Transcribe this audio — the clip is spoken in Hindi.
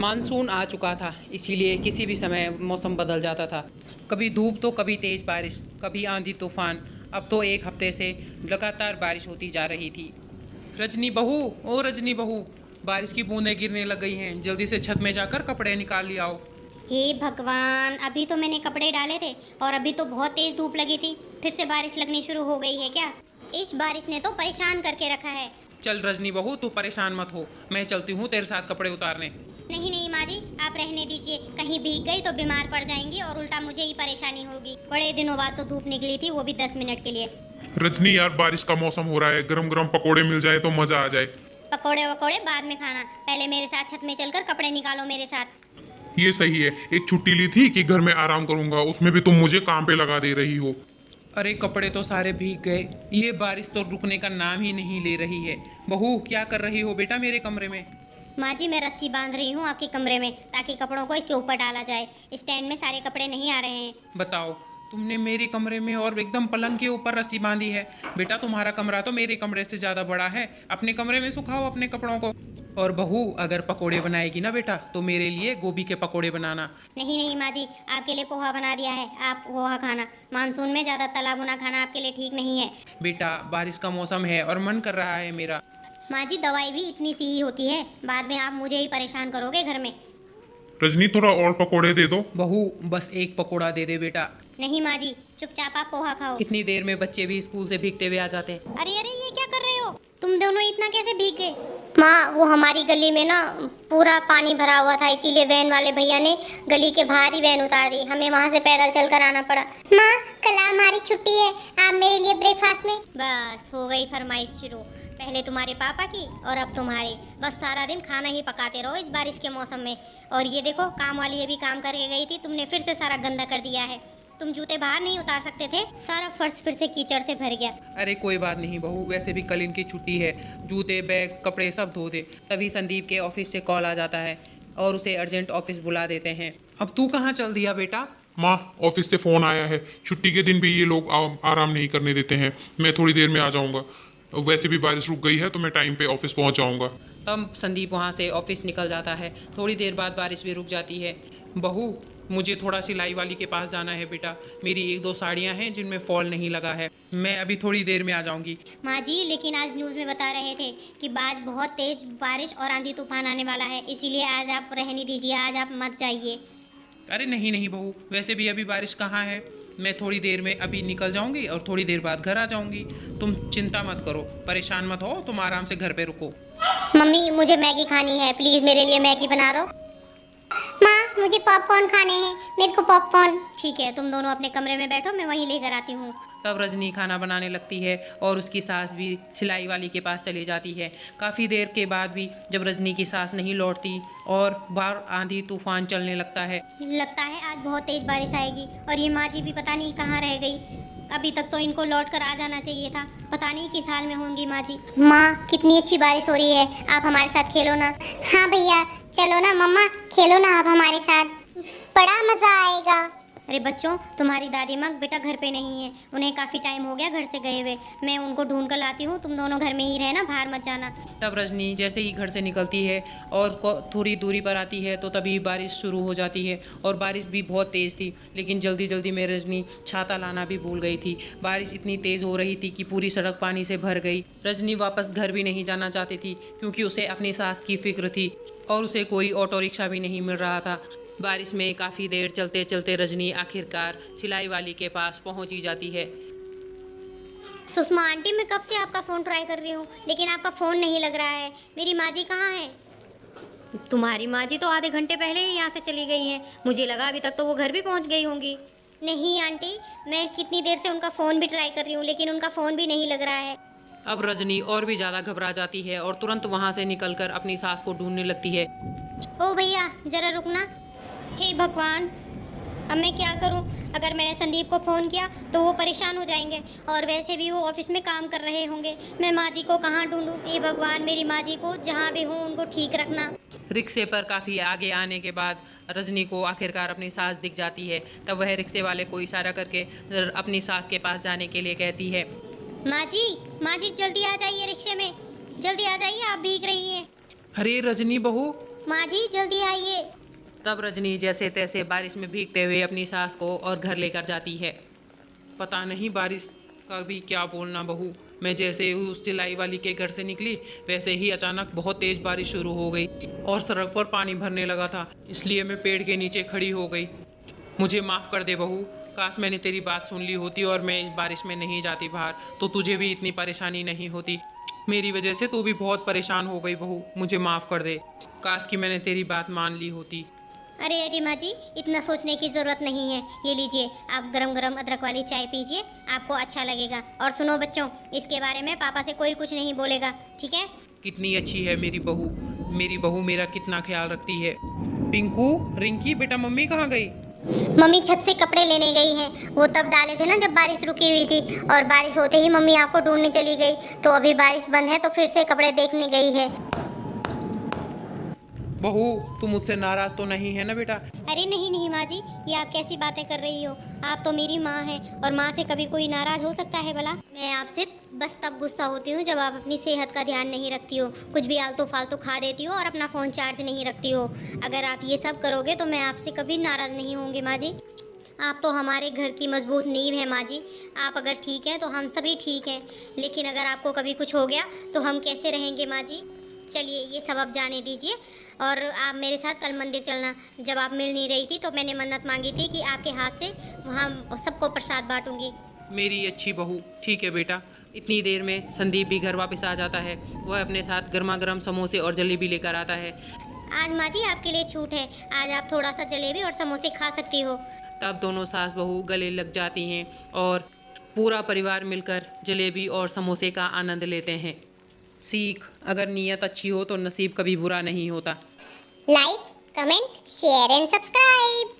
मानसून आ चुका था, इसीलिए किसी भी समय मौसम बदल जाता था। कभी धूप तो कभी तेज़ बारिश, कभी आंधी तूफान। अब तो एक हफ्ते से लगातार बारिश होती जा रही थी। रजनी बहू, ओ रजनी बहू, बारिश की बूंदें गिरने लग गई हैं। जल्दी से छत में जाकर कपड़े निकाल ले आओ। हे भगवान, अभी तो मैंने कपड़े डाले थे और अभी तो बहुत तेज धूप लगी थी। फिर से बारिश लगनी शुरू हो गई है क्या? इस बारिश ने तो परेशान करके रखा है। चल रजनी बहू, तू परेशान मत हो, मैं चलती हूँ तेरे साथ कपड़े उतारने। नहीं नहीं माँ जी, आप रहने दीजिए। कहीं भीग गई तो बीमार पड़ जाएंगी और उल्टा मुझे ही परेशानी होगी। बड़े दिनों बाद तो धूप निकली थी, वो भी 10 मिनट के लिए। रजनी यार, बारिश का मौसम हो रहा है, गरम गरम पकोड़े मिल जाए तो मजा आ जाए। पकोड़े वकोड़े बाद में खाना, पहले मेरे साथ छत में चलकर कपड़े निकालो मेरे साथ। ये सही है, एक छुट्टी ली थी कि घर में आराम करूंगा, उसमें भी तुम मुझे काम पे लगा दे रही हो। अरे कपड़े तो सारे भीग गए। ये बारिश तो रुकने का नाम ही नहीं ले रही है। बहू, क्या कर रही हो बेटा मेरे कमरे में? माँ जी, मैं रस्सी बांध रही हूँ आपके कमरे में, ताकि कपड़ों को इसके ऊपर डाला जाए। स्टैंड में सारे कपड़े नहीं आ रहे हैं। बताओ, तुमने मेरे कमरे में और एकदम पलंग के ऊपर रस्सी बांधी है? बेटा तुम्हारा कमरा तो मेरे कमरे से ज़्यादा बड़ा है। अपने कमरे में सुखाओ अपने कपड़ों को। और बहू, अगर पकोड़े बनाएगी ना बेटा, तो मेरे लिए गोभी के पकोड़े बनाना। नहीं नहीं माँ जी, आपके लिए पोहा बना दिया है, आप पोहा खाना। मानसून में ज़्यादा तला भुना खाना आपके लिए ठीक नहीं है। बेटा, बारिश का मौसम है और मन कर रहा है मेरा। माँ जी, दवाई भी इतनी सी ही होती है, बाद में आप मुझे ही परेशान करोगे घर में। रजनी, थोड़ा और पकोड़े दे दो। बहू, बस एक पकोड़ा दे दे बेटा। नहीं माँ जी, चुपचाप आप पोहा खाओ। इतनी देर में बच्चे भी स्कूल से भीगते हुए आ जाते हैं। अरे अरे, ये क्या कर रहे हो तुम दोनों? इतना कैसे भीग गए? माँ, वो हमारी गली में ना पूरा पानी भरा हुआ था, इसीलिए वैन वाले भैया ने गली के बाहर ही वैन उतार दी। हमें वहाँ से पैदल चलकर आना पड़ा। माँ, कल हमारी छुट्टी है, आप मेरे लिए ब्रेकफास्ट में। बस हो गई फरमाइश शुरू। पहले तुम्हारे पापा की और अब तुम्हारी। बस सारा दिन खाना ही पकाते रहो इस बारिश के मौसम में। और ये देखो, काम वाली अभी काम करके गई थी, तुमने फिर से सारा गंदा कर दिया है। तुम जूते बाहर नहीं उतार सकते थे? सारा फर्श फिर से कीचड़ से भर गया। अरे कोई बात नहीं बहू, वैसे भी कल इनकी छुट्टी है। जूते, बैग, कपड़े सब धो दे। तभी संदीप के ऑफिस से कॉल आ जाता है और उसे अर्जेंट ऑफिस बुला देते हैं। अब तू कहाँ चल दिया बेटा? माँ, ऑफिस से फोन आया है, छुट्टी के दिन भी ये लोग आराम नहीं करने देते हैं। मैं थोड़ी देर में आ जाऊंगा। वैसे भी बारिश रुक गई है तो मैं टाइम पे ऑफिस पहुंच जाऊंगा। तब संदीप वहाँ से ऑफिस निकल जाता है। थोड़ी देर बाद बारिश भी रुक जाती है। बहू, मुझे थोड़ा सिलाई वाली के पास जाना है बेटा। मेरी एक दो साड़ियाँ हैं जिनमें फॉल नहीं लगा है। मैं अभी थोड़ी देर में आ जाऊंगी। माँ जी, लेकिन आज न्यूज़ में बता रहे थे कि आज बहुत तेज बारिश और आंधी तूफान आने वाला है, इसीलिए आज आप रहने दीजिए, आज आप मत जाइए। अरे नहीं नहीं बहू, वैसे भी अभी बारिश कहाँ है। मैं थोड़ी देर में अभी निकल जाऊंगी और थोड़ी देर बाद घर आ जाऊंगी। तुम चिंता मत करो, परेशान मत हो, तुम आराम से घर पे रुको। मम्मी, मुझे मैगी खानी है, प्लीज़ मेरे लिए मैगी बना दो। माँ, मुझे पॉपकॉर्न खाने हैं, मेरे को पॉपकॉर्न। ठीक है, तुम दोनों अपने कमरे में बैठो, मैं वहीं लेकर आती हूँ। तब रजनी खाना बनाने लगती है और उसकी सास भी सिलाई वाली के पास चली जाती है। काफ़ी देर के बाद भी जब रजनी की सास नहीं लौटती और बाहर आंधी तूफान चलने लगता है। लगता है आज बहुत तेज बारिश आएगी। और ये माँ जी भी पता नहीं कहाँ रह गई। अभी तक तो इनको लौट कर आ जाना चाहिए था। पता नहीं किस हाल में होंगी माँ जी। माँ, कितनी अच्छी बारिश हो रही है, आप हमारे साथ खेलो ना। हाँ भैया, चलो ना मम्मा, खेलो ना आप हमारे साथ, बड़ा मजा आएगा। अरे बच्चों, तुम्हारी दादी माँ बेटा घर पे नहीं है, उन्हें काफ़ी टाइम हो गया घर से गए हुए। मैं उनको ढूंढ कर लाती हूँ, तुम दोनों घर में ही रहना, बाहर मत जाना। तब रजनी जैसे ही घर से निकलती है और थोड़ी दूरी पर आती है तो तभी बारिश शुरू हो जाती है। और बारिश भी बहुत तेज़ थी, लेकिन जल्दी जल्दी में रजनी छाता लाना भी भूल गई थी। बारिश इतनी तेज़ हो रही थी कि पूरी सड़क पानी से भर गई। रजनी वापस घर भी नहीं जाना चाहती थी, क्योंकि उसे अपनी सास की फिक्र थी और उसे कोई ऑटो रिक्शा भी नहीं मिल रहा था। बारिश में काफ़ी देर चलते चलते रजनी आखिरकार सिलाई वाली के पास पहुंच ही जाती है। सुषमा आंटी, मैं कब से आपका फ़ोन ट्राई कर रही हूँ, लेकिन आपका फ़ोन नहीं लग रहा है। मेरी माँ जी कहाँ है? तुम्हारी माँ जी तो आधे घंटे पहले ही यहाँ से चली गई हैं। मुझे लगा अभी तक तो वो घर भी पहुँच गई होंगी। नहीं आंटी, मैं कितनी देर से उनका फ़ोन भी ट्राई कर रही हूँ, लेकिन उनका फ़ोन भी नहीं लग रहा है। अब रजनी और भी ज़्यादा घबरा जाती है और तुरंत वहाँ से निकलकर अपनी सास को ढूंढने लगती है। ओ भैया, ज़रा रुकना। हे भगवान, अब मैं क्या करूं? अगर मैंने संदीप को फ़ोन किया तो वो परेशान हो जाएंगे, और वैसे भी वो ऑफिस में काम कर रहे होंगे। मैं माँ जी को कहाँ ढूंढूं? हे भगवान, मेरी माँ जी को जहाँ भी हूँ उनको ठीक रखना। रिक्शे पर काफ़ी आगे आने के बाद रजनी को आखिरकार अपनी सास दिख जाती है। तब वह रिक्शे वाले को इशारा करके अपनी सास के पास जाने के लिए कहती है। माँ जी जल्दी आ जाइए, रिक्शे में जल्दी आ जाइए, आप भीग रही हैं। अरे रजनी बहू, माँ जी जल्दी आइए। तब रजनी जैसे तैसे बारिश में भीगते हुए अपनी सास को और घर लेकर जाती है। पता नहीं बारिश का भी क्या बोलना बहू। मैं जैसे उस सिलाई वाली के घर से निकली वैसे ही अचानक बहुत तेज बारिश शुरू हो गई और सड़क पर पानी भरने लगा था, इसलिए मैं पेड़ के नीचे खड़ी हो गई। मुझे माफ़ कर दे बहू। काश मैंने तेरी बात सुन ली होती और मैं इस बारिश में नहीं जाती बाहर, तो तुझे भी इतनी परेशानी नहीं होती। मेरी वजह से तू भी बहुत परेशान हो गई बहू, मुझे माफ़ कर दे। काश कि मैंने तेरी बात मान ली होती। अरे अरे माँ जी, इतना सोचने की ज़रूरत नहीं है। ये लीजिए, आप गरम गरम अदरक वाली चाय पीजिए, आपको अच्छा लगेगा। और सुनो बच्चों, इसके बारे में पापा से कोई कुछ नहीं बोलेगा, ठीक है? कितनी अच्छी है मेरी बहू। मेरी बहू मेरा कितना ख्याल रखती है। पिंकू, रिंकी, बेटा मम्मी कहाँ गई? मम्मी छत से कपड़े लेने गई हैं। वो तब डाले थे ना जब बारिश रुकी हुई थी, और बारिश होते ही मम्मी आपको ढूंढने चली गई। तो अभी बारिश बंद है तो फिर से कपड़े देखने गई है। बहू, तू मुझसे नाराज़ तो नहीं है ना बेटा? अरे नहीं नहीं माँ जी, ये आप कैसी बातें कर रही हो? आप तो मेरी माँ हैं, और माँ से कभी कोई नाराज़ हो सकता है भला? मैं आपसे बस तब गुस्सा होती हूँ जब आप अपनी सेहत का ध्यान नहीं रखती हो, कुछ भी आलतू फालतू खा देती हो और अपना फ़ोन चार्ज नहीं रखती हो। अगर आप ये सब करोगे तो मैं आपसे कभी नाराज़ नहीं होंगी माँ जी। आप तो हमारे घर की मजबूत नींव है माँ जी। आप अगर ठीक हैं तो हम सभी ठीक हैं, लेकिन अगर आपको कभी कुछ हो गया तो हम कैसे रहेंगे माँ जी? चलिए ये सब अब जाने दीजिए, और आप मेरे साथ कल मंदिर चलना। जब आप मिल नहीं रही थी तो मैंने मन्नत मांगी थी कि आपके हाथ से वहाँ सबको प्रसाद बांटूंगी। मेरी अच्छी बहू, ठीक है बेटा। इतनी देर में संदीप भी घर वापस आ जाता है। वह अपने साथ गर्मा गर्म समोसे और जलेबी लेकर आता है। आज माँ जी आपके लिए छूट है, आज आप थोड़ा सा जलेबी और समोसे खा सकती हो। तब दोनों सास बहू गले लग जाती हैं और पूरा परिवार मिलकर जलेबी और समोसे का आनंद लेते हैं। सीख, अगर नीयत अच्छी हो तो नसीब कभी बुरा नहीं होता। Like, comment, share and subscribe.